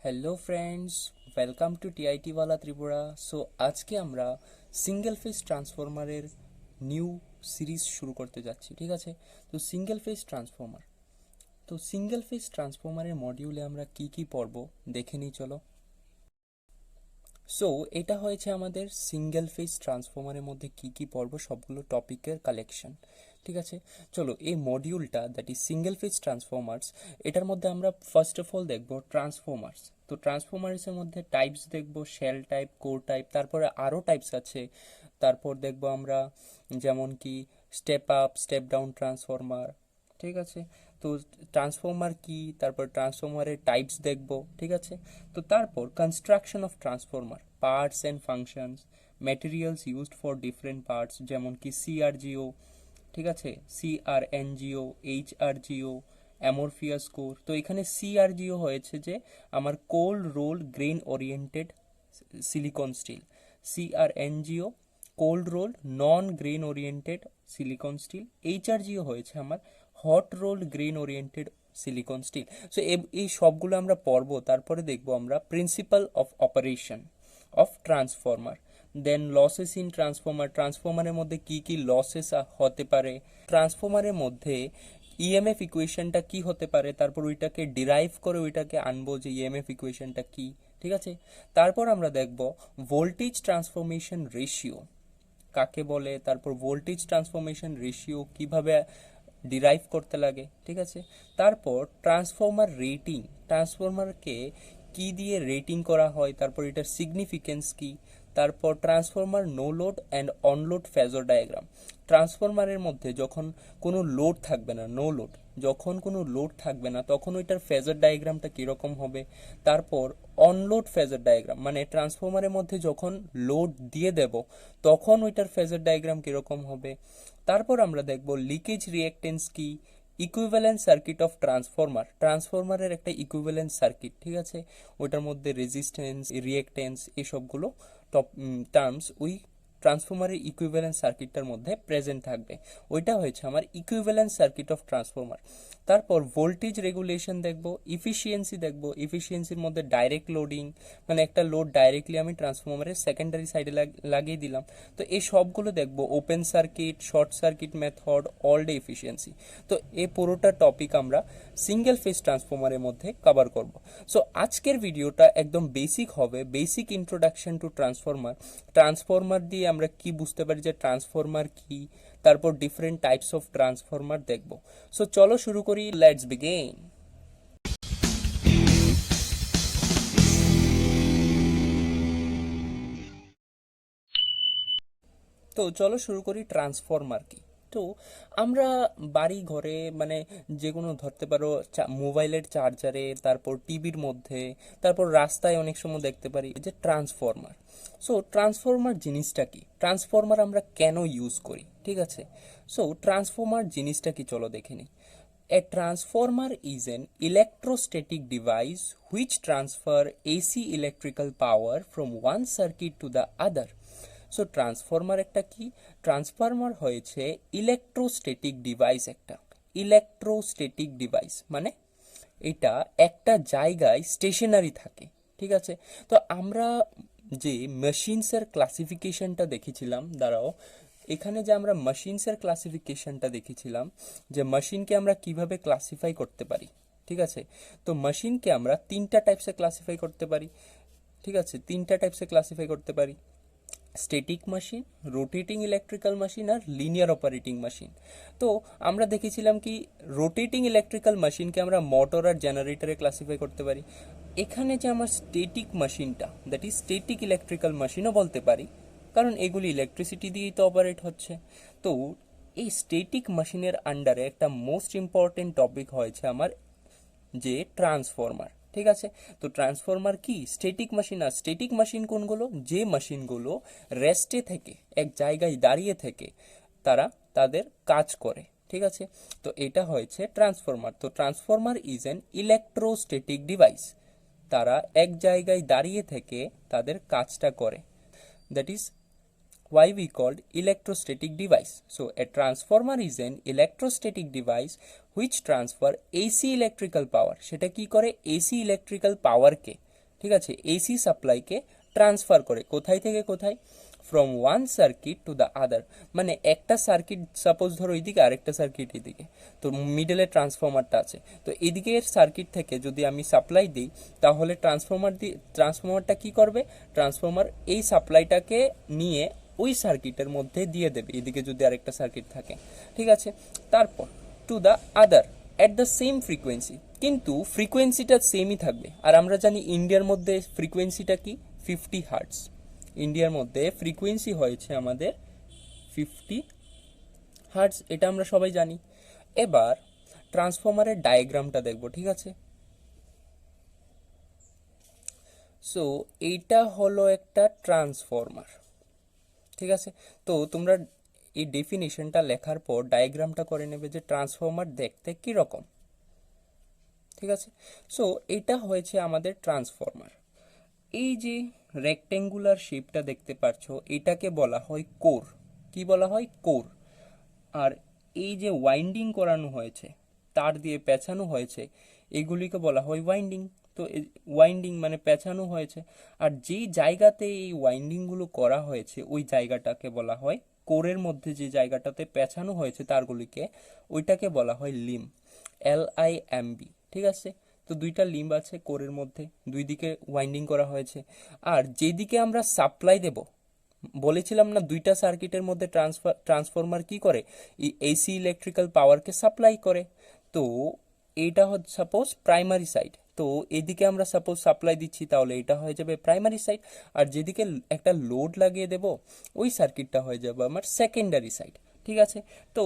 Hello friends, welcome to TIT ওয়ালা Tripura. So আজকে আমরা সিঙ্গেল ফেজ ট্রান্সফরমারের নিউ সিরিজ শুরু করতে যাচ্ছি। ঠিক আছে, তো সিঙ্গেল ফেজ ট্রান্সফরমারের মডিউলে আমরা কি কি পড়ব দেখে নিই, চলো। সো এটা হয়েছে আমাদের সিঙ্গেল ফেজ ট্রান্সফরমারের মধ্যে কি কি পড়ব সবগুলো টপিকের কালেকশন। ঠিক আছে, চলো এই মডিউলটা that is single phase transformers, এটার মধ্যে আমরা ফার্স্ট অফ অল দেখব ট্রান্সফরমার্স। তো ট্রান্সফরমার্সের মধ্যে টাইপস দেখব, শেল টাইপ, কোর টাইপ, তারপরে আরও টাইপস আছে। তারপর দেখব আমরা যেমন কি step up, step down transformer. ঠিক আছে, তো ট্রান্সফরমার কি, তারপর ট্রান্সফরমারের টাইপস দেখব। ঠিক আছে, তো তারপর construction of transformer, parts and functions, materials used for different parts, যেমন কি সিআরজিও, ঠিক আছে, সিআরএনজিও, এইচআরজিও, অ্যামরফিয়াস কোর। তো এখানে সিআরজিও হয়েছে যে আমার cold roll grain oriented silicon steel, CRNGO cold roll non grain oriented silicon steel, HRGO হয়েছে আমার hot roll grain oriented silicon steel. So এই সবগুলো আমরা পড়ব। তারপরে দেখব আমরা principal of operation of transformer, then losses in transformer, ট্রান্সফরমারের মধ্যে কি কি লসেস হতে পারে, ট্রান্সফরমারের মধ্যে ইএমএফ ইকুয়েশনটা কি হতে পারে, তারপর ওইটাকে ডিরাইভ করে ওইটাকে আনবো যে ইএমএফ ইকুয়েশনটা কি। ঠিক আছে, তারপর আমরা দেখব ভোল্টেজ ট্রান্সফরমেশন রেশিও কাকে বলে, তারপর ভোল্টেজ ট্রান্সফরমেশন রেশিও কিভাবে ডিরাইভ করতে লাগে। ঠিক আছে, তারপর ট্রান্সফরমার রেটিং, ট্রান্সফরমারকে কি দিয়ে রেটিং করা হয়, তারপর এটার সিগনিফিকেন্স কি, তারপর transformer no load and on load phasor diagram. ট্রান্সফরমারের মধ্যে যখন কোনো লোড থাকবে না, নো লোড, যখন কোনো লোড থাকবে না তখন ওইটার ফেজর ডায়াগ্রামটা কীরকম হবে। তারপর অনলোড ফেজর ডায়াগ্রাম, মানে ট্রান্সফরমারের মধ্যে যখন লোড দিয়ে দেব তখন ওইটার ফেজর ডায়াগ্রাম কীরকম হবে। তারপর আমরা দেখব লিকেজ রিঅ্যাক্টেন্স কি, ইকুইভ্যালেন্ট সার্কিট অফ ট্রান্সফরমার, ট্রান্সফরমারের একটা ইকুইভ্যালেন্ট সার্কিট। ঠিক আছে, ওইটার মধ্যে রেজিস্ট্যান্স, রিঅ্যাক্টেন্স, এসবগুলো টপ টার্মস ওই ট্রান্সফরমারের ইকুইভ্যালেন্ট সার্কিটটার মধ্যে প্রেজেন্ট থাকবে। ওইটা হয়েছে আমার ইকুইভ্যালেন্ট সার্কিট অফ ট্রান্সফরমার। তারপর ভোল্টেজ রেগুলেশন দেখব, ইফিসিয়েন্সি দেখব, ইফিসিয়েন্সির মধ্যে ডাইরেক্ট লোডিং, মানে একটা লোড ডাইরেক্টলি আমি ট্রান্সফরমারের সেকেন্ডারি সাইডে লাগিয়ে দিলাম, তো এই সবগুলো দেখব, open circuit, short circuit method, all day efficiency. তো এই পুরোটা টপিক আমরা সিঙ্গেল ফেজ ট্রান্সফরমারের মধ্যে কভার করব। সো আজকের ভিডিওটা একদম বেসিক হবে, basic introduction to transformer. Transformer দিয়ে আমরা কি বুঝতে পারি যে ট্রান্সফরমার কি, তারপর ডিফারেন্ট টাইপস অফ ট্রান্সফরমার দেখব। সো চলো শুরু করি, লেটস বিগিন। তো চলো শুরু করি ট্রান্সফরমার কি। তো আমরা বাড়ি ঘরে, মানে যে কোনো ধরতে পারো মোবাইলের চার্জারে, তারপর টিভির মধ্যে, তারপর রাস্তায় অনেক সময় দেখতে পারি যে ট্রান্সফরমার। সো ট্রান্সফরমার জিনিসটা কি, ট্রান্সফরমার আমরা কেন ইউজ করি, ঠিক আছে। সো ট্রান্সফরমার জিনিসটা কি চলো দেখে নিই। A transformer is an electrostatic device which transfer AC electrical power from one circuit to the other. So transformer একটা কি, ট্রান্সফরমার হয়েছে ইলেকট্রোস্ট্যাটিক ডিভাইস, একটা ইলেকট্রোস্ট্যাটিক ডিভাইস, মানে এটা একটা জায়গায় স্টেশনারি থাকে। ঠিক আছে, তো আমরা যে মেশিনসের ক্লাসিফিকেশনটা দেখেছিলাম, দাঁড়াও, এখানে যে আমরা মেশিনসের ক্লাসিফিকেশনটা দেখেছিলাম যে মেশিনকে আমরা কিভাবে ক্লাসিফাই করতে পারি। ঠিক আছে, তো মেশিনকে আমরা তিনটা টাইপসে ক্লাসিফাই করতে পারি। ঠিক আছে, তিনটা টাইপসে ক্লাসিফাই করতে পারি, static machine, rotating electrical machine আর লিনিয়ার অপারেটিং মেশিন। তো আমরা দেখেছিলাম কি রোটেটিং ইলেকট্রিক্যাল মেশিনকে আমরা মোটর আর জেনারেটরে ক্লাসিফাই করতে পারি। এখানে যে আমার স্ট্যাটিক মেশিনটা, দ্যাট ইজ স্ট্যাটিক ইলেকট্রিক্যাল মেশিনও বলতে পারি, কারণ এগুলি ইলেকট্রিসিটি দিয়েই তো অপারেট হচ্ছে। তো এই স্ট্যাটিক মেশিনের আন্ডারে একটা মোস্ট ইম্পর্টেন্ট টপিক হয়েছে আমার যে ট্রান্সফরমার। ঠিক আছে, তো ট্রান্সফরমার কি, স্ট্যাটিক মেশিন। আর স্ট্যাটিক মেশিন কোনগুলো, যে মেশিনগুলো রেস্টে থেকে, এক জায়গায় দাঁড়িয়ে থেকে তারা তাদের কাজ করে। ঠিক আছে, তো এটা হয়েছে ট্রান্সফরমার। তো transformer is an electrostatic device, তারা এক জায়গায় দাঁড়িয়ে থেকে তাদের কাজটা করে, that is why we called electrostatic device. So a transformer is an electrostatic device which transfer AC electrical power, সেটা কি করে, AC electrical power কে ঠিক আছে, এসি সাপ্লাইকে ট্রান্সফার করে কোথায় থেকে কোথায়, from one circuit to the other. মানে একটা সার্কিট সাপোজ ধরো এইদিকে, আরেকটা সার্কিট এদিকে, তো মিডলে ট্রান্সফরমারটা আছে, তো এদিকের সার্কিট থেকে যদি আমি সাপ্লাই দিই, তাহলে ট্রান্সফরমারটা কি করবে, ট্রান্সফরমার এই সাপ্লাইটাকে নিয়ে ওই সার্কিটের মধ্যে দিয়ে দেবে, এদিকে যদি আরেকটা সার্কিট থাকে, ঠিক আছে। তারপর to the other at the same frequency, কিন্তু ফ্রিকোয়েন্সিটা সেমই থাকবে। আর আমরা জানি ইন্ডিয়ার মধ্যে ফ্রিকোয়েন্সিটা কি, 50 হার্টস। ইন্ডিয়ার মধ্যে ফ্রিকোয়েন্সি হয়েছে আমাদের 50 হার্টস, এটা আমরা সবাই জানি। এবার ট্রান্সফরমারের ডায়াগ্রামটা দেখবো, ঠিক আছে। সো এইটা হলো একটা ট্রান্সফরমার, ঠিক আছে। তো তোমরা এই ডেফিনিশনটা লেখার পর ডায়াগ্রামটা করে নেবে যে ট্রান্সফরমার দেখতে কি রকম, ঠিক আছে। সো এটা হয়েছে আমাদের ট্রান্সফরমার। এই যে রেক্টেঙ্গুলার শেপটা দেখতে পাচ্ছ, এটাকে বলা হয় কোর। কি বলা হয়, কোর। আর এই যে ওয়াইন্ডিং করানো হয়েছে, তার দিয়ে পেঁচানো হয়েছে, এগুলিকে বলা হয় ওয়াইন্ডিং। তো ওয়াইন্ডিং মানে পেঁচানো হয়েছে, আর যেই জায়গাতে এই ওয়াইন্ডিংগুলো করা হয়েছে ওই জায়গাটাকে বলা হয়, কোরের মধ্যে যে জায়গাটাতে পেঁচানো হয়েছে তারগুলিকে, ওইটাকে বলা হয় লিম্ব, LIMB, ঠিক আছে। তো দুইটা লিম্ব আছে কোরের মধ্যে, দুই দিকে ওয়াইন্ডিং করা হয়েছে। আর যেদিকে আমরা সাপ্লাই দেব, বলেছিলাম না দুইটা সার্কিটের মধ্যে ট্রান্সফরমার কি করে, এসি ইলেকট্রিক্যাল পাওয়ারকে সাপ্লাই করে। তো এইটা হচ্ছে সাপোজ প্রাইমারি সাইড, তো এদিকে আমরা সাপোজ সাপ্লাই দিচ্ছি, তাহলে এটা হয়ে যাবে প্রাইমারি সাইড। আর যেদিকে একটা লোড লাগিয়ে দেব, ওই সার্কিটটা হয়ে যাবে আমার সেকেন্ডারি সাইড, ঠিক আছে। তো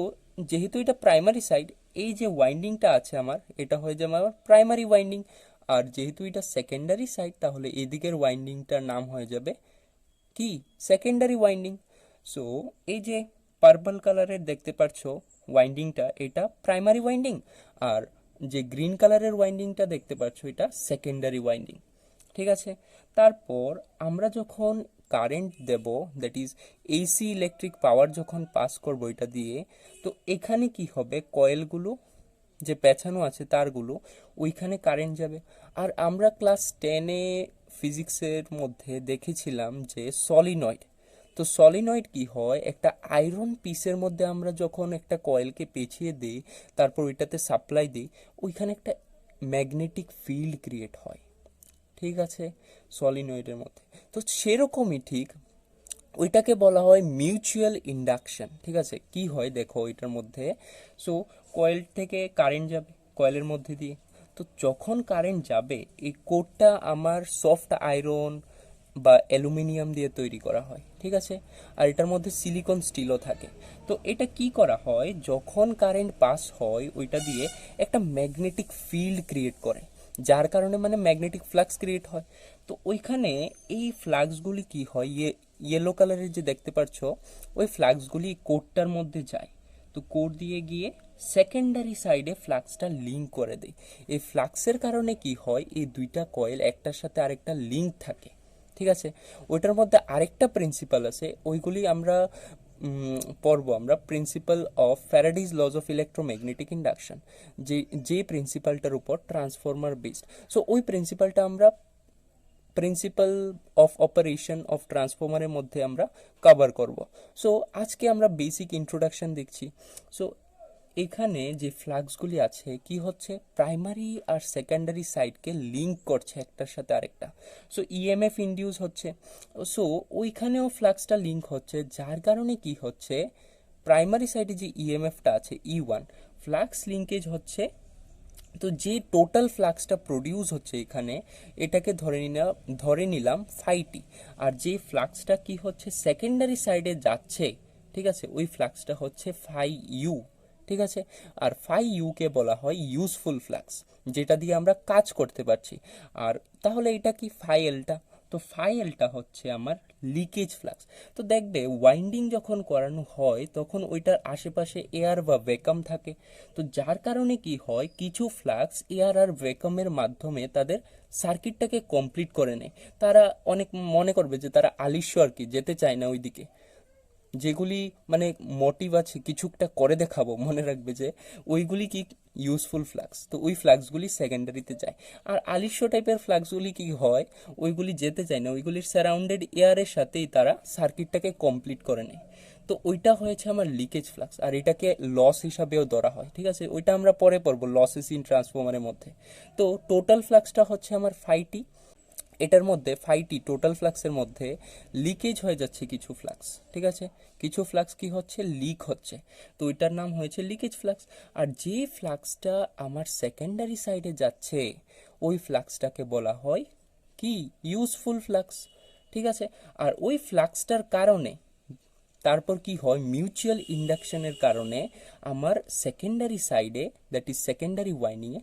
যেহেতু এটা প্রাইমারি সাইড, এই যে ওয়াইন্ডিংটা আছে আমার, এটা হয়ে যাবে আমার প্রাইমারি ওয়াইন্ডিং। আর যেহেতু এটা সেকেন্ডারি সাইড, তাহলে এদিকের ওয়াইন্ডিংটার নাম হয়ে যাবে কি, সেকেন্ডারি ওয়াইন্ডিং। সো এই যে পার্পল কালারের দেখতে পাচ্ছ ওয়াইন্ডিংটা, এটা প্রাইমারি ওয়াইন্ডিং। আর যে গ্রিন কালারের ওয়াইন্ডিংটা দেখতে পাচ্ছ, এটা সেকেন্ডারি ওয়াইন্ডিং, ঠিক আছে। তারপর আমরা যখন কারেন্ট দেব, that is AC electric power যখন পাস করবো এটা দিয়ে, তো এখানে কি হবে, কয়েলগুলো যে পেঁচানো আছে তারগুলো, ওইখানে কারেন্ট যাবে। আর আমরা ক্লাস 10-এ ফিজিক্সের মধ্যে দেখেছিলাম যে সলিনয়েড, তো সলিনয়েড কি হয়, একটা আয়রন পিসের মধ্যে আমরা যখন একটা কয়েলকে পেঁচিয়ে দিই, তারপর ওইটাতে সাপ্লাই দিই, ওইখানে একটা ম্যাগনেটিক ফিল্ড ক্রিয়েট হয়, ঠিক আছে, সলিনয়েডের মধ্যে। তো সেরকমই ঠিক ওইটাকে বলা হয় মিউচুয়াল ইন্ডাকশন, ঠিক আছে। কি হয় দেখো এটার মধ্যে, সো কয়েল থেকে কারেন্ট যাবে কয়েলের মধ্যে দিয়ে, তো যখন কারেন্ট যাবে, এই কোডটা আমার সফট আয়রন বা অ্যালুমিনিয়াম দিয়ে তৈরি করা হয়, ঠিক আছে। আর এটার মধ্যে সিলিকন স্টিলও থাকে। তো এটা কি করা হয়, যখন কারেন্ট পাস হয় ওইটা দিয়ে একটা ম্যাগনেটিক ফিল্ড ক্রিয়েট করে, যার কারণে মানে ম্যাগনেটিক ফ্লাক্স ক্রিয়েট হয়। তো ওইখানে এই ফ্লাক্সগুলি কি হয়, ইয়েলো কালারের যে দেখতে পাচ্ছ, ওই ফ্লাক্সগুলি কোডটার মধ্যে যায়। তো কোড দিয়ে গিয়ে সেকেন্ডারি সাইডে ফ্লাক্সটা লিঙ্ক করে দেয়। এই ফ্লাক্সের কারণে কি হয়, এই দুইটা কয়েল একটার সাথে আরেকটা লিঙ্ক থাকে, ঠিক আছে। ওইটার মধ্যে আরেকটা প্রিন্সিপাল আছে, ওইগুলি আমরা পড়বো, আমরা principal of Faraday's laws of electromagnetic induction, যে প্রিন্সিপালটার উপর ট্রান্সফরমার বেসড। সো ওই প্রিন্সিপালটা আমরা প্রিন্সিপাল অফ অপারেশন অফ ট্রান্সফরমারের মধ্যে আমরা কভার করব। সো আজকে আমরা বেসিক ইন্ট্রোডাকশন দেখছি। সো এখানে যে ফ্লাক্সগুলি আছে কি হচ্ছে, প্রাইমারি আর সেকেন্ডারি সাইডকে লিঙ্ক করছে একটার সাথে আরেকটা। সো ইএমএফ ইন্ডিউস হচ্ছে, সো ওইখানেও ফ্লাক্সটা লিঙ্ক হচ্ছে, যার কারণে কি হচ্ছে, প্রাইমারি সাইডে যে ইএমএফটা আছে E1, ফ্লাক্স লিঙ্কেজ হচ্ছে। তো যে টোটাল ফ্লাক্সটা প্রডিউস হচ্ছে এখানে, এটাকে ধরে নিলাম ফাইটি। আর যে ফ্লাক্সটা কি হচ্ছে সেকেন্ডারি সাইডে যাচ্ছে, ঠিক আছে, ওই ফ্লাক্সটা হচ্ছে ফাই ইউ, ঠিক আছে। আর ফাই ইউকে বলা হয় ইউজফুল ফ্লাক্স, যেটা দিয়ে আমরা কাজ করতে পারছি। আর তাহলে এটা কি ফাইলটা, তো ফাইলটা হচ্ছে আমার লিকেজ ফ্লাক্স। তো দেখবে ওয়াইন্ডিং যখন করানো হয় তখন ওইটার আশেপাশে এয়ার বা ভ্যাকাম থাকে। তো যার কারণে কি হয়, কিছু ফ্লাক্স এয়ার আর ভ্যাকামের মাধ্যমে তাদের সার্কিটটাকে কমপ্লিট করে নেয়। তারা অনেক মনে করবে যে তারা আলিস্য আর কি, যেতে চায় না ওইদিকে। যেগুলি মানে মোটিভ আছে, কিছু একটা করে দেখাবো, মনে রাখবে যে ওইগুলি কি ইউজফুল ফ্লাক্স, তো ওই ফ্লাক্সগুলি সেকেন্ডারিতে যায়। আর আলিস্য টাইপের ফ্লাক্সগুলি কি হয়, ওইগুলি যেতে চায় না, ওইগুলির সারাউন্ডেড এয়ারের সাথেই তারা সার্কিটটাকে কমপ্লিট করে নেয়। তো ওইটা হয়েছে আমার লিকেজ ফ্লাক্স, আর এটাকে লস হিসাবেও ধরা হয়। ঠিক আছে, ওইটা আমরা পরে পড়বো লসেস ইন ট্রান্সফরমারের মধ্যে। তো টোটাল ফ্লাক্সটা হচ্ছে আমার ফাইটি, এটার মধ্যে ফাইটি টোটাল ফ্লাক্সের মধ্যে লিকেজ হয়ে যাচ্ছে কিছু ফ্লাক্স। ঠিক আছে, কিছু ফ্লাক্স কি হচ্ছে, লিক হচ্ছে, তো ওইটার নাম হয়েছে লিকেজ ফ্লাক্স। আর যে ফ্লাক্সটা আমার সেকেন্ডারি সাইডে যাচ্ছে ওই ফ্লাক্সটাকে বলা হয় কি, ইউজফুল ফ্লাক্স। ঠিক আছে, আর ওই ফ্লাক্সটার কারণে তারপর কি হয়, মিউচুয়াল ইন্ডাকশনের কারণে আমার সেকেন্ডারি সাইডে, দ্যাট ইজ সেকেন্ডারি ওয়াইন্ডিংয়ে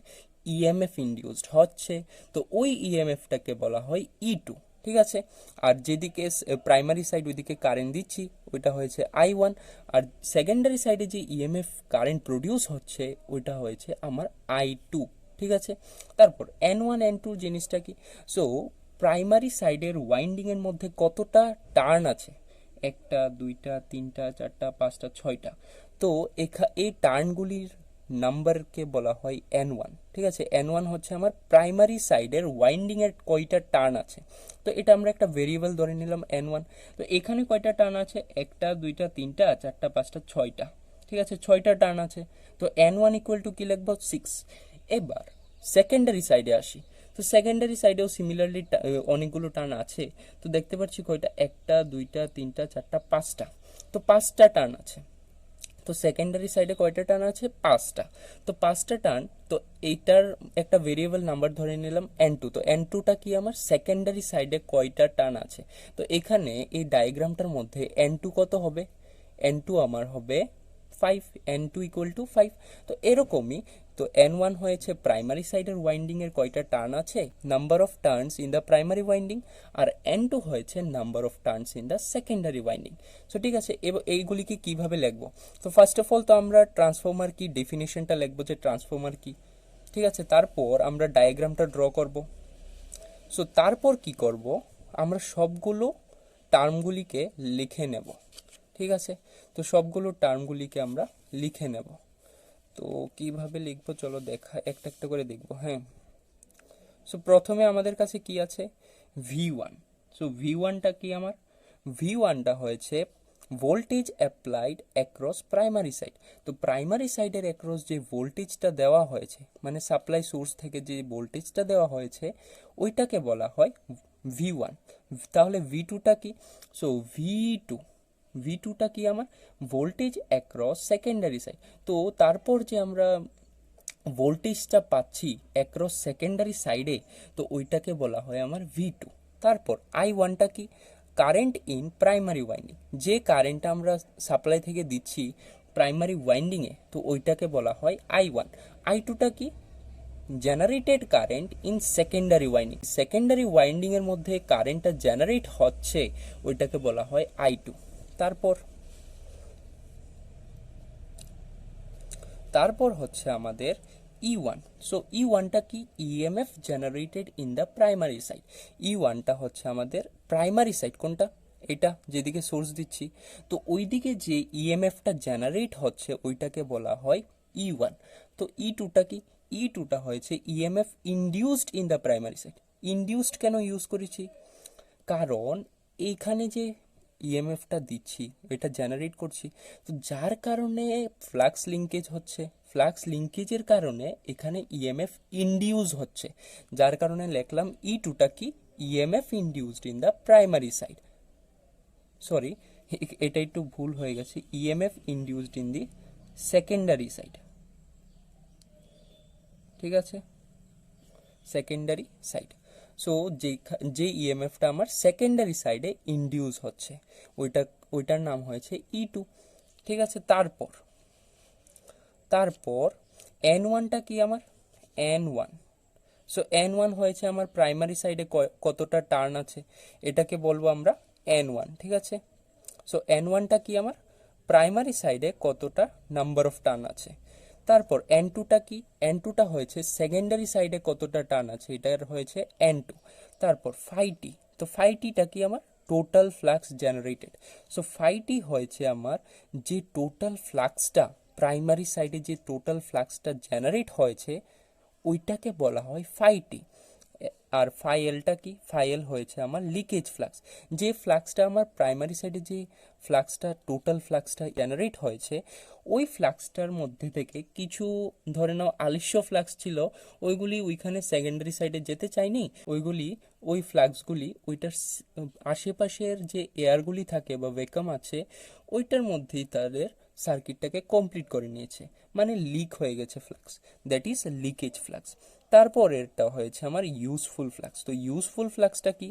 ইএমএফ ইন্ডিউসড হচ্ছে, তো ওই ইএমএফটাকে বলা হয় ই2। ঠিক আছে, আর যেদিকে প্রাইমারি সাইড ওইদিকে কারেন্ট দিচ্ছি ওইটা হয়েছে I1, আর সেকেন্ডারি সাইডে যে ইএমএফ কারেন্ট প্রডিউস হচ্ছে ওইটা হয়েছে আমার I2। ঠিক আছে, তারপর N1 N2 জিনিসটা কি, সো প্রাইমারি সাইডের ওয়াইন্ডিংয়ের মধ্যে কতটা টার্ন আছে, একটা, দুইটা, তিনটা, চারটা, পাঁচটা, ছয়টা। তো এই টার্নগুলির নাম্বারকে বলা হয় N1। ঠিক আছে, N1 হচ্ছে আমার প্রাইমারি সাইডের ওয়াইন্ডিংয়ের কয়টা টার্ন আছে, তো এটা আমরা একটা ভেরিয়েবল ধরে নিলাম N1। তো এখানে কয়টা টার্ন আছে, একটা, দুইটা, তিনটা, চারটা, পাঁচটা, ছয়টা। ঠিক আছে, ছয়টা টার্ন আছে, তো N1 ইকুয়াল টু কি লিখবো, 6। এবার সেকেন্ডারি সাইডে আসি, তো সেকেন্ডারি সাইডেও সিমিলারলি অনেকগুলো টার্ন আছে। তো দেখতে পাচ্ছি কয়টা, একটা, দুইটা, তিনটা, চারটা, পাঁচটা, তো পাঁচটা টার্ন আছে। তো সেকেন্ডারি সাইডে কয়টা টার্ন আছে, পাঁচটা। তো পাঁচটা টার্ন, তো এইটার একটা ভেরিয়েবল নাম্বার ধরে নিলাম N2। তো N2টা কি আমার সেকেন্ডারি সাইডে কয়টা টার্ন আছে, তো এখানে এই ডায়াগ্রামটার মধ্যে N2 কত হবে, N2 আমার হবে 5, N2 ইকুয়াল টু 5। তো এরকমই, তো N1 হয়েছে প্রাইমারি সাইডের ওয়াইন্ডিং এর কয়টা টার্ন আছে, number of turns in the primary winding, আর N2 হয়েছে number of turns in the secondary winding. So ঠিক আছে, এইগুলিকে কিভাবে লিখবো, তো ফার্স্ট অফ অল তো আমরা ট্রান্সফর্মার কি ডেফিনেশনটা লিখবো যে ট্রান্সফর্মার কি। ঠিক আছে, তারপর আমরা ডায়াগ্রামটা ড্র করব। সো তারপর কি করব, আমরা সবগুলো টার্মগুলিকে লিখে নেব। ঠিক আছে, তো সবগুলো টার্মগুলিকে আমরা লিখে নেব। তো কিভাবে লিখবো চলো দেখা একটা একটা করে দেখবো। হ্যাঁ, সো প্রথমে আমাদের কাছে কি আছে, V1। সো V1টা কি আমার, V1টা হয়েছে voltage applied across primary side. তো প্রাইমারি সাইডের অ্যাক্রস যে ভোল্টেজটা দেওয়া হয়েছে, মানে সাপ্লাই সোর্স থেকে যে ভোল্টেজটা দেওয়া হয়েছে ওইটাকে বলা হয় V1। তাহলে V2টা কি, সো V2টা কি আমার ভোল্টেজ অ্যাক্রস সেকেন্ডারি সাইড। তো তারপর যে আমরা ভোল্টেজটা পাচ্ছি অ্যাক্রস সেকেন্ডারি সাইডে, তো ওইটাকে বলা হয় আমার V2। তারপর I1টা কি, কারেন্ট ইন প্রাইমারি ওয়াইন্ডিং, যে কারেন্টটা আমরা সাপ্লাই থেকে দিচ্ছি প্রাইমারি ওয়াইন্ডিংয়ে, তো ওইটাকে বলা হয় I1। I2টা কি, generated current in secondary winding, secondary winding এর মধ্যে কারেন্টটা জেনারেট হচ্ছে ওইটাকে বলা হয় I2। তারপর তারপর হচ্ছে আমাদের E1। সো E1টা কি, EMF generated in the primary side. E1টা হচ্ছে আমাদের প্রাইমারি সাইড, কোনটা, এটা যেদিকে সোর্স দিচ্ছি, তো ওইদিকে যে ইএমএফটা জেনারেট হচ্ছে ওইটাকে বলা হয় E1। তো E2টা কি, E2টা হয়েছে EMF induced in the primary side. Induced কেন ইউজ করেছি, কারণ এইখানে যে ইএমএফটা দিচ্ছি এটা জেনারেট করছি, তো যার কারণে ফ্লাক্স লিঙ্কেজ হচ্ছে, ফ্লাক্স লিঙ্কেজের কারণে এখানে ইএমএফ ইনডিউস হচ্ছে, যার কারণে লিখলাম E2টা কি, EMF induced in the primary side. Sorry, এটা একটু ভুল হয়ে গেছে, EMF induced in the secondary side. ঠিক আছে, সেকেন্ডারি সাইড। সো যে ইএমএফটা আমার সেকেন্ডারি সাইডে ইনডিউস হচ্ছে ওইটার নাম হয়েছে E2। ঠিক আছে, তারপর তারপর N1টা কি আমার, N1। সো N1 হয়েছে আমার প্রাইমারি সাইডে কতটা টার্ন আছে, এটাকে বলবো আমরা N1। ঠিক আছে, সো N1টা কি আমার প্রাইমারি সাইডে কতটা নাম্বার অফ টার্ন আছে। তারপর N2টা কি, N2টা হয়েছে সেকেন্ডারি সাইডে কতটা টার্ন আছে, এটার হয়েছে N2। তারপর ফাইটি, তো ফাইটিটা কি আমার টোটাল ফ্লাক্স জেনারেটেড। সো ফাইটি হয়েছে আমার যে টোটাল ফ্লাক্সটা প্রাইমারি সাইডে যে টোটাল ফ্লাক্সটা জেনারেট হয়েছে ওইটাকে বলা হয় ফাইটি। আর ফাইলটা কি, ফাইল হয়েছে আমার লিকেজ ফ্লাক্স। যে ফ্লাক্সটা আমার প্রাইমারি সাইডে যে ফ্লাক্সটা টোটাল ফ্লাক্সটা জেনারেট হয়েছে ওই ফ্লাক্সটার মধ্যে থেকে কিছু ধরে নাও আলিস্য ফ্লাক্স ছিল, ওইগুলি ওইখানে সেকেন্ডারি সাইডে যেতে চায়নি, ওইগুলি ওই ফ্লাক্সগুলি ওইটার আশেপাশের যে এয়ারগুলি থাকে বা ভ্যাকুয়াম আছে ওইটার মধ্যেই তাদের সার্কিটটাকে কমপ্লিট করে নিয়েছে, মানে লিক হয়ে গেছে flux, that is leakage flux. তারপরেরটা হয়েছে আমার ইউজফুল ফ্লাক্স। তো ইউজফুল ফ্লাক্সটা কি?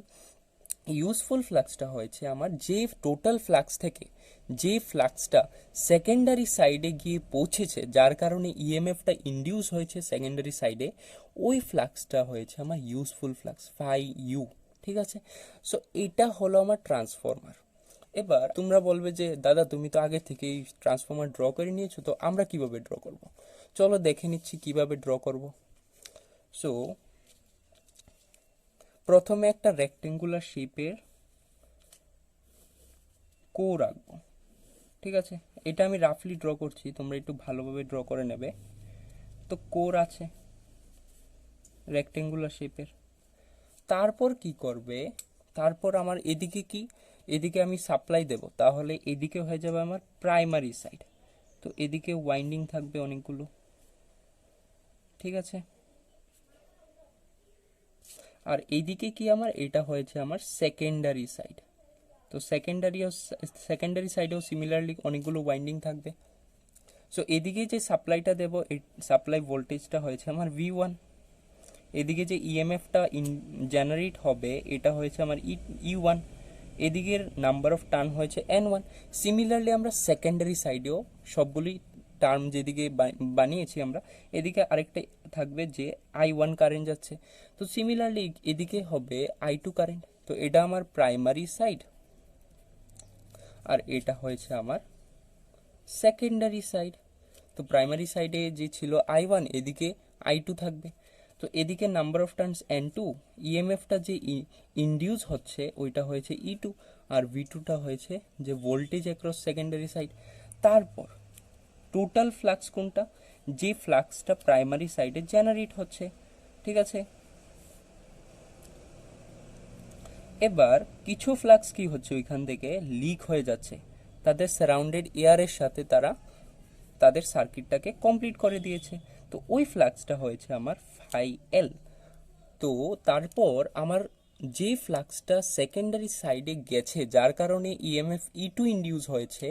ইউজফুল ফ্লাক্সটা হয়েছে আমার যে টোটাল ফ্লাক্স থেকে যে ফ্লাক্সটা সেকেন্ডারি সাইডে গিয়ে পৌঁছেছে, যার কারণে ইএমএফটা ইনডিউস হয়েছে সেকেন্ডারি সাইডে, ওই ফ্লাক্সটা হয়েছে আমার ইউজফুল ফ্লাক্স, ফাই ইউ। ঠিক আছে, সো এটা হলো আমার ট্রান্সফরমার। এবার তোমরা বলবে যে দাদা তুমি তো আগে থেকেই ট্রান্সফরমার ড্র করে নিয়েছো, তো আমরা কিভাবে ড্র করব? চলো দেখে নিচ্ছি কিভাবে ড্র করব। সো প্রথমে একটা রেক্টেঙ্গুলার শেপের কোর আঁকবো। ঠিক আছে, এটা আমি রাফলি ড্র করছি, তোমরা একটু ভালোভাবে ড্র করে নেবে। তো কোর আছে রেক্টেঙ্গুলার শেপের। তারপর কি করবে, তারপর আমার এদিকে কি, এদিকে আমি সাপ্লাই দেব, তাহলে এদিকে হয়ে যাবে আমার প্রাইমারি সাইড। তো এদিকে ওয়াইন্ডিং থাকবে অনেকগুলো। ঠিক আছে, আর এইদিকে কি আমার, এটা হয়েছে আমার সেকেন্ডারি সাইড। তো সেকেন্ডারি সাইডেও সিমিলারলি অনেকগুলো ওয়াইন্ডিং থাকবে। সো এদিকে যে সাপ্লাইটা দেব, এই সাপ্লাই ভোল্টেজটা হয়েছে আমার V1। এদিকে যে ইএমএফটা জেনারেট হবে এটা হয়েছে আমার E1। এদিকের নাম্বার অফ টার্ন হয়েছে N1। সিমিলারলি আমরা সেকেন্ডারি সাইডেও সবগুলি টার্ম যেদিকে বানিয়েছি আমরা, এদিকে আরেকটা থাকবে যে I1 কারেন্ট যাচ্ছে। তো সিমিলারলি এদিকে হবে I2 কারেন্ট। তো এটা আমার প্রাইমারি সাইড আর এটা হয়েছে আমার সেকেন্ডারি সাইড। তো প্রাইমারি সাইডে যে ছিল I1, এদিকে I2 থাকবে। তো এদিকে নাম্বার অফ টার্নস N2, ইএমএফটা যে ইনডিউস হচ্ছে ওইটা হয়েছে E2, আর V2টা হয়েছে যে ভোল্টেজ অ্যাক্রস সেকেন্ডারি সাইড। তারপর টোটাল ফ্লাক্স কোনটা, যে ফ্লাক্সটা প্রাইমারি সাইডে জেনারেট হচ্ছে। ঠিক আছে, এবার কিছু ফ্লাক্স কি হচ্ছে ওইখান থেকে লিক হয়ে যাচ্ছে, তাদের সারাউন্ডেড এয়ারের সাথে তারা তাদের সার্কিটটাকে কমপ্লিট করে দিয়েছে। তো ওই ফ্লাক্সটা হয়েছে আমার ফাই এল। তো তারপর আমার যে ফ্লাক্সটা সেকেন্ডারি সাইডে গেছে যার কারণে ইএমএফ E2 ইনডিউস হয়েছে,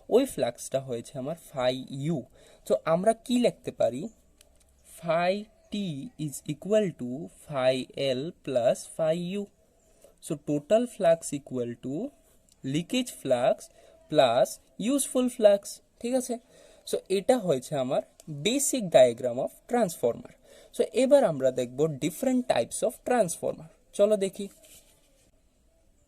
ওই ফ্লাক্সটা হয়েছে আমার ফাই ইউ। তো আমরা কি লিখতে পারি, phi T is equal to phi L plus phi U. So total flux equal to leakage flux plus useful flux. ঠিক আছে, সো এটা হয়েছে আমার basic diagram of transformer. So এবার আমরা দেখব ডিফারেন্ট টাইপস অফ ট্রান্সফরমার। চলো দেখি।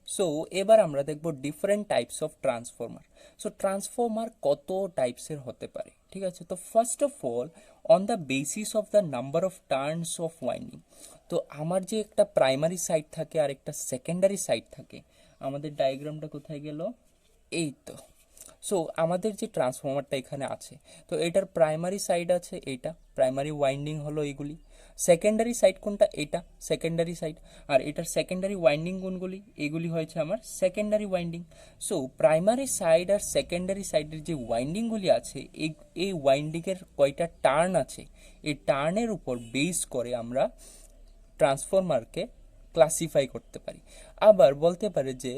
সো এবার আমরা দেখব different types of transformer. So transformer কত টাইপসের হতে পারে। ঠিক আছে, তো first of all on the basis of the number of turns of winding. তো আমার যে একটা প্রাইমারি সাইড থাকে আর একটা সেকেন্ডারি সাইড থাকে, আমাদের ডায়াগ্রামটা কোথায় গেল, এই তো। সো আমাদের যে ট্রান্সফরমারটা এখানে আছে, তো এটার প্রাইমারি সাইড আছে, এটা প্রাইমারি ওয়াইন্ডিং হলো এগুলি। সেকেন্ডারি সাইড কোনটা, এটা সেকেন্ডারি সাইড। আর এটার সেকেন্ডারি ওয়াইন্ডিং কোনগুলি, এগুলি হয়েছে আমার secondary winding. So primary side আর সেকেন্ডারি সাইডের যে ওয়াইন্ডিংগুলি আছে, এই ওয়াইন্ডিংয়ের কয়টা টার্ন আছে, এই টার্নের উপর বেস করে আমরা ট্রান্সফরমারকে ক্লাসিফাই করতে পারি। আবার বলতে পারে যে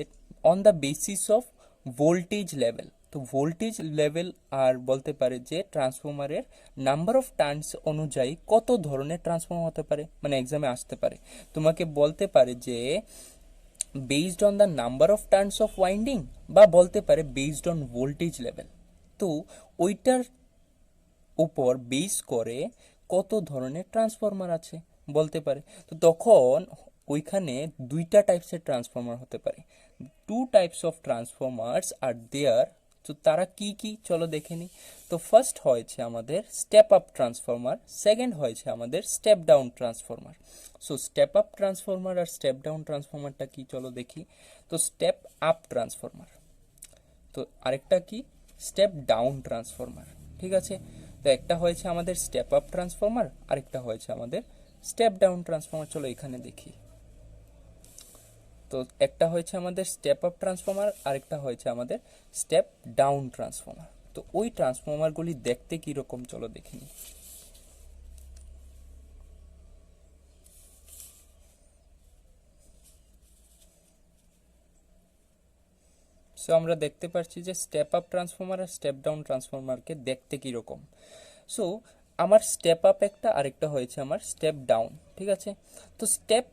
on the basis of voltage level. তো ভোল্টেজ লেভেল আর বলতে পারে যে ট্রান্সফরমারের নাম্বার অফ টার্নস অনুযায়ী কত ধরনের ট্রান্সফর্মার হতে পারে, মানে এক্সামে আসতে পারে। তোমাকে বলতে পারে যে based on the number of turns of winding, বা বলতে পারে বেসড অন ভোল্টেজ লেভেল। তো ওইটার উপর বেস করে কত ধরনের ট্রান্সফরমার আছে বলতে পারে। তো তখন ওইখানে দুইটা টাইপসের ট্রান্সফরমার হতে পারে। Two types of transformers are দেয়ার তো তারা কি কি চলো দেখে নিই। তো ফার্স্ট হয়েছে আমাদের স্টেপ আপ ট্রান্সফরমার, সেকেন্ড হয়েছে আমাদের step down transformer. So step up transformer আর স্টেপ ডাউন ট্রান্সফরমারটা কি চলো দেখি। তো স্টেপ আপ ট্রান্সফরমার, তো আরেকটা কি স্টেপ ডাউন ট্রান্সফরমার, ঠিক আছে। তো একটা হয়েছে আমাদের স্টেপ আপ ট্রান্সফরমার, আরেকটা হয়েছে আমাদের স্টেপ ডাউন ট্রান্সফরমার। চলো এখানে দেখি। তো একটা হয়েছে আমাদের স্টেপ আপ ট্রান্সফরমার, আরেকটা হয়েছে আমাদের স্টেপ ডাউন ট্রান্সফরমার। তো ওই ট্রান্সফরমারগুলি দেখতে কীরকম চলো দেখে নিই। সো আমরা দেখতে পাচ্ছি যে স্টেপ আপ ট্রান্সফরমার আর স্টেপ ডাউন ট্রান্সফরমারকে দেখতে কীরকম। সো আমার স্টেপ আপ একটা, আরেকটা হয়েছে আমার স্টেপ ডাউন, ঠিক আছে। তো স্টেপ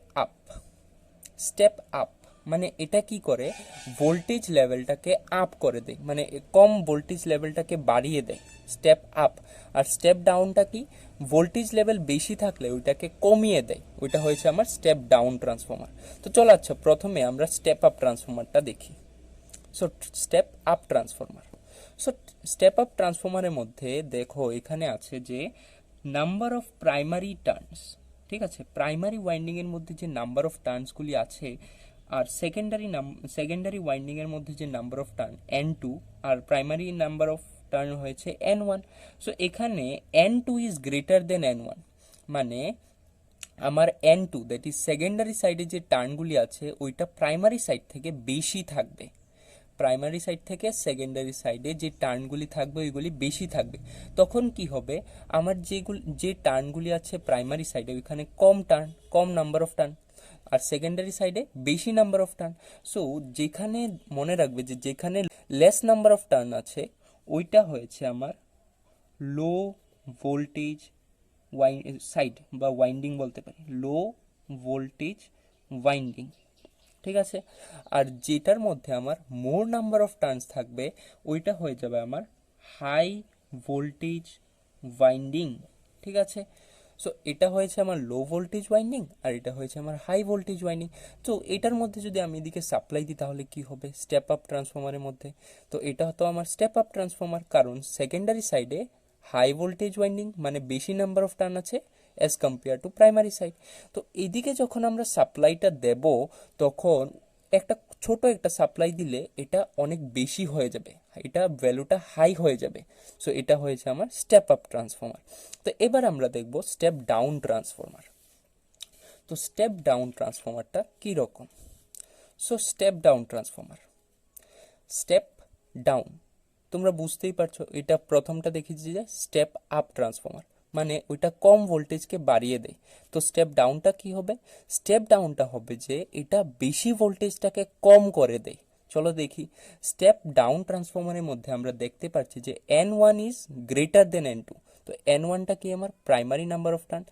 আপ মানে এটা কি করে, ভোল্টেজ লেভেলটাকে আপ করে দেয়, মানে কম ভোল্টেজ লেভেলটাকে বাড়িয়ে দেয়, স্টেপ আপ। আর স্টেপ ডাউনটা কি, ভোল্টেজ লেভেল বেশি থাকলে ওইটাকে কমিয়ে দেয়, ওইটা হয়েছে আমার স্টেপ ডাউন ট্রান্সফরমার। তো চলো আচ্ছা প্রথমে আমরা স্টেপ আপ ট্রান্সফরমারটা দেখি। So step up transformer, so step up ট্রান্সফরমারের মধ্যে দেখো এখানে আছে যে নাম্বার অফ প্রাইমারি টার্নস, ঠিক আছে। প্রাইমারি ওয়াইন্ডিংয়ের মধ্যে যে নাম্বার অফ টার্নসগুলি আছে, আর সেকেন্ডারি ওয়াইন্ডিংয়ের মধ্যে যে নাম্বার অফ টার্ন N2, আর প্রাইমারি নাম্বার অফ টার্ন হয়েছে N1। সো এখানে N2 is greater then N1, মানে আমার N2 দ্যাট ইজ সেকেন্ডারি সাইডে যে টার্নগুলি আছে ওইটা প্রাইমারি সাইড থেকে বেশি থাকবে, প্রাইমারি সাইড থেকে সেকেন্ডারি সাইডে যে টার্নগুলি থাকবে ওইগুলি বেশি থাকবে। তখন কি হবে, আমার যে টার্নগুলি আছে প্রাইমারি সাইডে ওইখানে কম টার্ন, কম নাম্বার অফ টার্ন, আর সেকেন্ডারি সাইডে বেশি নাম্বার অফ টার্ন। সো যেখানে মনে রাখবে যে যেখানে লেস নাম্বার অফ টার্ন আছে ওইটা হয়েছে আমার লো ভোল্টেজ সাইড বা ওয়াইন্ডিং বলতে পারি, লো ভোল্টেজ ওয়াইন্ডিং, ঠিক আছে। আর যেটার মধ্যে আমার মোর নাম্বার অফ টার্নস থাকবে ওইটা হয়ে যাবে আমার হাই ভোল্টেজ ওয়াইন্ডিং, ঠিক আছে। সো এটা হয়েছে আমার লো ভোল্টেজ ওয়াইন্ডিং, আর এটা হয়েছে আমার হাই ভোল্টেজ ওয়াইন্ডিং। তো এটার মধ্যে যদি আমি এদিকে সাপ্লাই দিই তাহলে কি হবে, স্টেপ আপ ট্রান্সফরমারের মধ্যে। তো এটা তো আমার স্টেপ আপ ট্রান্সফরমার, কারণ সেকেন্ডারি সাইডে হাই ভোল্টেজ ওয়াইন্ডিং মানে বেশি নাম্বার অফ টার্ন আছে as compare to primary side. তো এদিকে যখন আমরা সাপ্লাইটা দেব তখন একটা ছোট একটা সাপ্লাই দিলে এটা অনেক বেশি হয়ে যাবে, এটা ভ্যালুটা হাই হয়ে যাবে। সো এটা হয়েছে আমার স্টেপ আপ ট্রান্সফরমার। তো এবার আমরা দেখব স্টেপ ডাউন ট্রান্সফরমার। তো স্টেপ ডাউন ট্রান্সফরমারটা কী রকম। So step down transformer, step down তোমরা বুঝতেই পারছো, এটা প্রথমটা দেখেছি যে স্টেপ আপ ট্রান্সফরমার মানে ওইটা কম ভোল্টেজকে বাড়িয়ে দেয়। তো স্টেপ ডাউনটা কি হবে, স্টেপ ডাউনটা হবে যে এটা বেশি ভোল্টেজটাকে কম করে দেয়। চলো দেখি, স্টেপ ডাউন ট্রান্সফরমারের মধ্যে আমরা দেখতে পাচ্ছি যে N1 is greater than N2। তো N1টা কি আমার প্রাইমারি নাম্বার অফ টার্ন,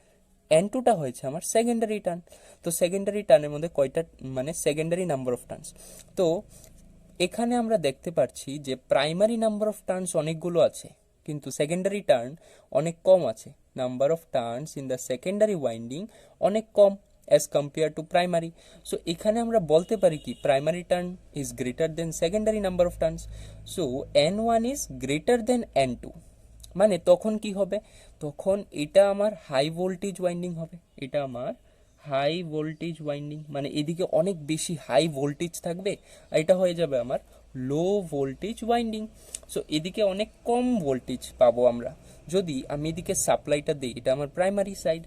N2টা হয়েছে আমার সেকেন্ডারি টার্ন। তো সেকেন্ডারি টার্নের মধ্যে কয়টা, মানে সেকেন্ডারি নাম্বার অফ টার্নস। তো এখানে আমরা দেখতে পাচ্ছি যে প্রাইমারি নাম্বার অফ টার্নস অনেকগুলো আছে কিন্তু সেকেন্ডারি টার্ন অনেক কম আছে, number of turns in the secondary winding অনেক কম as compare to primary. So এখানে আমরা বলতে পারি কি primary turn is greater than secondary number of turns. So N1 is greater than N2, মানে তখন কি হবে, তখন এটা আমার হাই ভোল্টেজ ওয়াইন্ডিং হবে, এটা আমার হাই ভোল্টেজ ওয়াইন্ডিং মানে এদিকে অনেক বেশি হাই ভোল্টেজ থাকবে, আর এটা হয়ে যাবে আমার লো ভোল্টেজ ওয়াইন্ডিং। সো এদিকে অনেক কম ভোল্টেজ পাবো আমরা। যদি আমি এদিকে সাপ্লাইটা দিই, এটা আমার প্রাইমারি সাইড,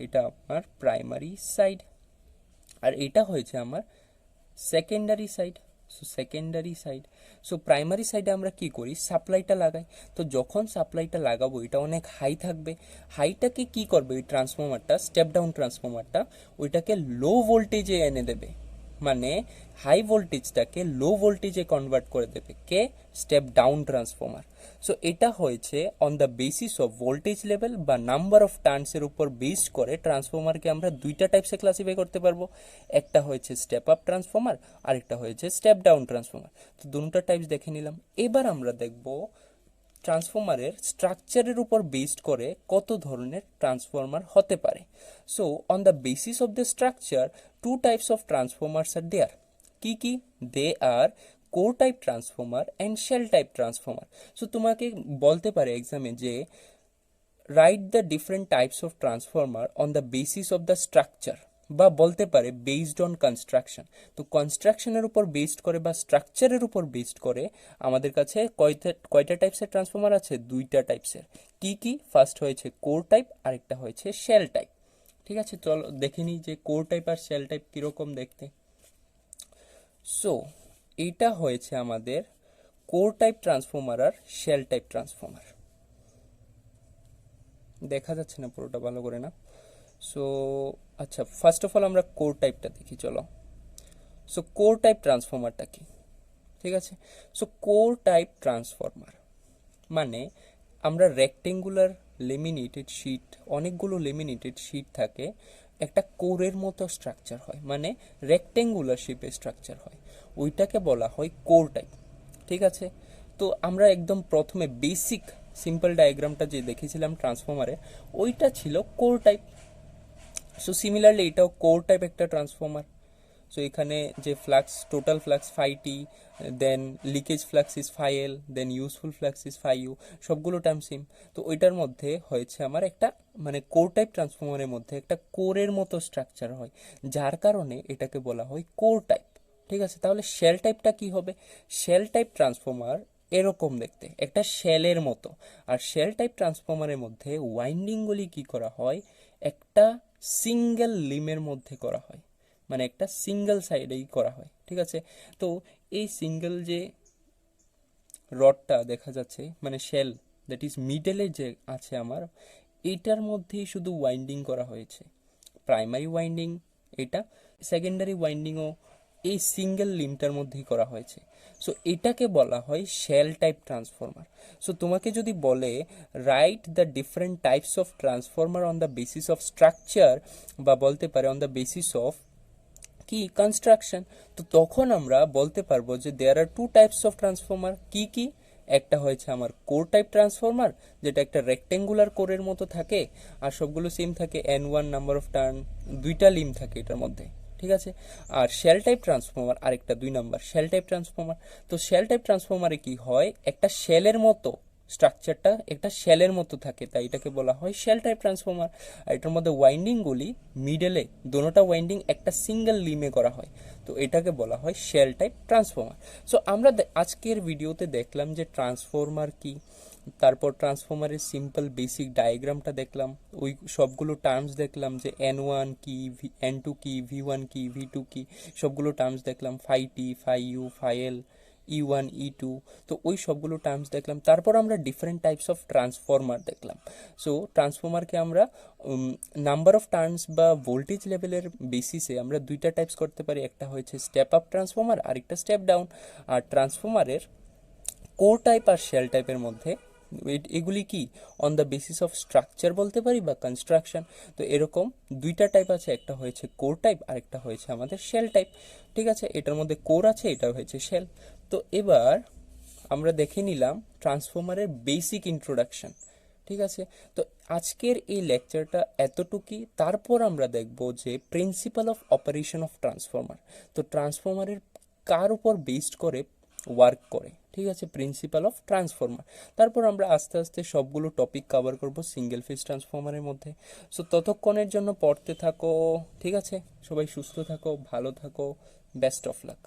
এটা আমার প্রাইমারি সাইড, আর এটা হয়েছে আমার secondary side. So secondary side, so primary সাইডে আমরা কি করি, সাপ্লাইটা লাগাই। তো যখন সাপ্লাইটা লাগাবো এটা অনেক হাই থাকবে, হাইটাকে কি করবে ওই ট্রান্সফরমারটা, স্টেপ ডাউন ট্রান্সফরমারটা ওইটাকে লো ভোল্টেজে এনে দেবে, মানে হাই ভোল্টেজটাকে লো ভোল্টেজে কনভার্ট করে দেবে কে, স্টেপ ডাউন ট্রান্সফরমার। সো এটা হয়েছে on the basis of voltage level বা নাম্বার অফ টার্নসের উপর বেস করে ট্রান্সফরমারকে আমরা দুইটা টাইপসে ক্লাসিফাই করতে পারবো, একটা হয়েছে স্টেপ আপ ট্রান্সফরমার, আরেকটা হয়েছে স্টেপ ডাউন ট্রান্সফরমার। তো দুটো টাইপস দেখে নিলাম। এবার আমরা দেখব ট্রান্সফরমারের স্ট্রাকচারের উপর বেসড করে কত ধরনের ট্রান্সফরমার হতে পারে। So on the basis of the structure two types of transformers are there. কি কি, they are core type transformer and shell type transformer. So তোমাকে বলতে পারে এক্সামে যে right the different types of transformer on the basis of the structure, বা বলতে পারে বেসড অন কনস্ট্রাকশন। তো কনস্ট্রাকশনের উপর বেসড করে বা স্ট্রাকচারের উপর বেসড করে আমাদের কাছে কয়টা টাইপসের ট্রান্সফর্মার আছে? দুইটা টাইপসের। কি কি? ফার্স্ট হয়েছে কোর টাইপ, আরেকটা হয়েছে শেল টাইপ। ঠিক আছে, চলো দেখে নিই যে কোর টাইপ আর শেল টাইপ কীরকম দেখতে। সো এইটা হয়েছে আমাদের কোর টাইপ ট্রান্সফর্মার আর শেল টাইপ ট্রান্সফর্মার। দেখা যাচ্ছে না পুরোটা ভালো করে না। সো আচ্ছা, ফার্স্ট অফ অল আমরা কোর টাইপটা দেখি, চলো। সো কোর টাইপ ট্রান্সফর্মারটা কি? ঠিক আছে, সো কোর টাইপ ট্রান্সফর্মার মানে আমরা রেক্টেঙ্গুলার লেমিনেটেড শিট, অনেকগুলো লেমিনেটেড শিট থাকে, একটা কোরের মতো স্ট্রাকচার হয়, মানে রেক্টেঙ্গুলার শেপের স্ট্রাকচার হয়, ওইটাকে বলা হয় কোর টাইপ। ঠিক আছে, তো আমরা একদম প্রথমে বেসিক সিম্পল ডায়াগ্রামটা যে দেখেছিলাম ট্রান্সফর্মারে, ওইটা ছিল কোর টাইপ। সো সিমিলারলি এটাও কোর টাইপ একটা ট্রান্সফর্মার। সো এখানে যে flux, total flux phi T, then leakage flux is phi L, then useful flux is phi U, সবগুলো টার্ম সেম। তো ওইটার মধ্যে হয়েছে আমার একটা, মানে কোর টাইপ ট্রান্সফর্মারের মধ্যে একটা কোরের মতো স্ট্রাকচার হয়, যার কারণে এটাকে বলা হয় কোর টাইপ। ঠিক আছে, তাহলে শেল টাইপটা কি হবে? শেল টাইপ ট্রান্সফর্মার এরকম দেখতে, একটা শেলের মতো। আর শেল টাইপ ট্রান্সফর্মারের মধ্যে ওয়াইন্ডিংগুলি কি করা হয়? একটা সিঙ্গেল লিমের মধ্যে করা হয়, মানে একটা সিঙ্গেল সাইডেই করা হয়। ঠিক আছে, তো এই সিঙ্গেল যে রডটা দেখা যাচ্ছে, মানে শেল দ্যাট ইজ মিডলে যে আছে আমার, এইটার মধ্যেই শুধু ওয়াইন্ডিং করা হয়েছে। প্রাইমারি ওয়াইন্ডিং এটা, সেকেন্ডারি ওয়াইন্ডিংও এই সিঙ্গেল লিমটার মধ্যেই করা হয়েছে। সো এটাকে বলা হয় শেল টাইপ ট্রান্সফর্মার। সো তোমাকে যদি বলে right the different types of transformer on the basis of structure, বা বলতে পারে অন দ্য বেসিস অফ কি কনস্ট্রাকশন, তো তখন আমরা বলতে পারবো যে দেয়ার আর টু টাইপস অফ ট্রান্সফর্মার। কি কি? একটা হয়েছে আমার কোর টাইপ ট্রান্সফর্মার, যেটা একটা রেক্টেঙ্গুলার কোরের মতো থাকে, আর সবগুলো সেম থাকে, N1 নাম্বার অফ টার্ন, দুইটা লিম থাকে এটার মধ্যে। ঠিক আছে, আর শেল টাইপ ট্রান্সফর্মার আরেকটা, 2 নাম্বার শেল টাইপ ট্রান্সফর্মার। তো শেল টাইপ ট্রান্সফর্মারে কি হয়? একটা শেলের মতো স্ট্রাকচারটা একটা শেলের মতো থাকে, তাই এটাকে বলা হয় শেল টাইপ ট্রান্সফর্মার। আর এটার মধ্যে ওয়াইন্ডিংগুলি মিডলে, দোনোটা ওয়াইন্ডিং একটা সিঙ্গেল লিমে করা হয়, তো এটাকে বলা হয় শেল টাইপ ট্রান্সফর্মার। সো আমরা আজকের ভিডিওতে দেখলাম যে ট্রান্সফর্মার কি, তারপর ট্রান্সফর্মারের সিম্পল বেসিক ডায়াগ্রামটা দেখলাম, ওই সবগুলো টার্মস দেখলাম যে N1 কি, N2 কি, V1 কি, V2 কি, সবগুলো টার্মস দেখলাম, ফাইটি, ফাইউ, ফাইএল, E1, E2, তো ওই সবগুলো টার্মস দেখলাম। তারপর আমরা ডিফারেন্ট টাইপস অফ ট্রান্সফর্মার দেখলাম। সো ট্রান্সফর্মারকে আমরা নাম্বার অফ টার্নস বা ভোল্টেজ লেভেলের বেসিসে আমরা দুইটা টাইপস করতে পারি, একটা হয়েছে স্টেপ আপ ট্রান্সফর্মার, আরেকটা স্টেপ ডাউন। আর ট্রান্সফর্মারের কোর টাইপ আর শেল টাইপের মধ্যে এগুলি কি on the basis of structure বলতে পারি বা কনস্ট্রাকশন। তো এরকম দুইটা টাইপ আছে, একটা হয়েছে কোর টাইপ আর একটা হয়েছে আমাদের শেল টাইপ। ঠিক আছে, এটার মধ্যে কোর আছে, এটা হয়েছে শেল। তো এবার আমরা দেখে নিলাম ট্রান্সফর্মারের বেসিক ইন্ট্রোডাকশন। ঠিক আছে, তো আজকের এই লেকচারটা এতটুকুই। তারপর আমরা দেখব যে principal of operation of transformer, তো ট্রান্সফর্মারের কার উপর বেসড করে ওয়ার্ক করে। ঠিক আছে, প্রিন্সিপাল অফ ট্রান্সফর্মার। তারপর আমরা আস্তে আস্তে সবগুলো টপিক কভার করব সিঙ্গেল ফেজ ট্রান্সফর্মারের মধ্যে। সো ততক্ষণের জন্য পড়তে থাকো। ঠিক আছে, সবাই সুস্থ থাকো, ভালো থাকো, বেস্ট অফ লাক।